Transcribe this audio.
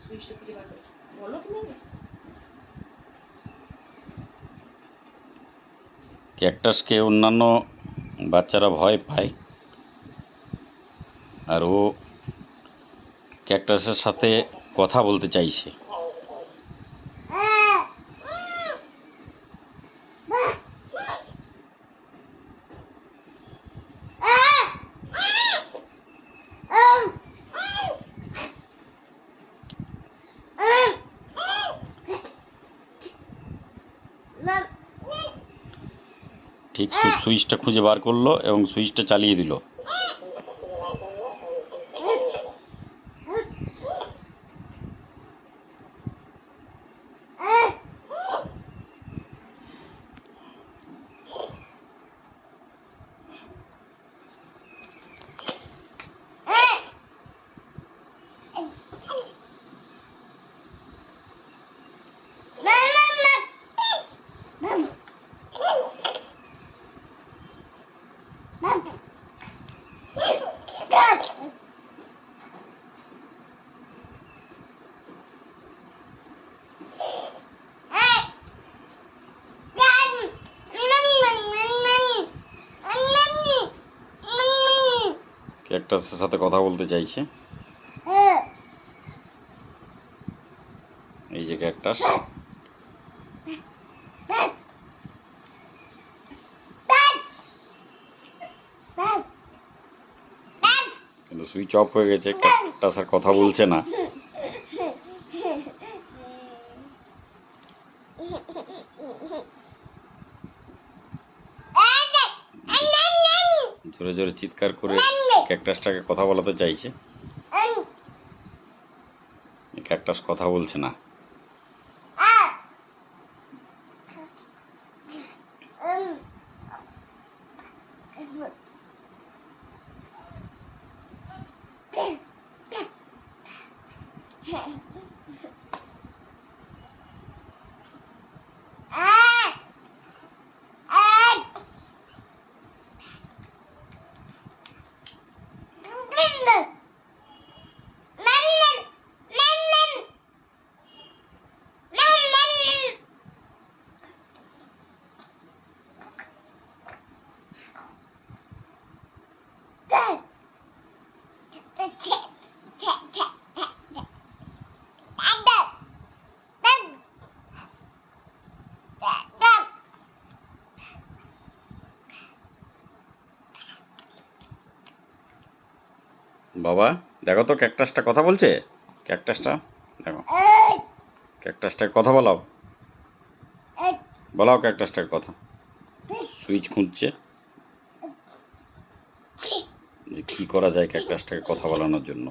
সুইচটা খুঁজে বার করেছি। বলো তুমি। ক্যাকটাসকে অন্যান্য বাচ্চারা ভয় পায়, আর ও ক্যাকটাসের সাথে কথা বলতে চাইছে। ঠিক সুইচটা খুঁজে বার করলো এবং সুইচটা চালিয়ে দিল। ক্যাকটাসের সাথে কথা বলতে চাইছে। এই যে ক্যাকটাস, কিন্তু সুইচ অফ হয়ে গেছে, ক্যাকটাস আর কথা বলছে না। জোরে জোরে চিৎকার করে ক্যাকটাসটাকে কথা বলাতে চাইছে। ক্যাকটাস কথা বলছে না। বাবা দেখো তো ক্যাকটাসটা কথা বলছে। ক্যাকটাসটা দেখো, ক্যাকটাসটাকে কথা বলাও, বলাও ক্যাকটাসটাকে কথা। সুইচ খুঁজছে যে কী করা যায় ক্যাকটাসটাকে কথা বলানোর জন্য।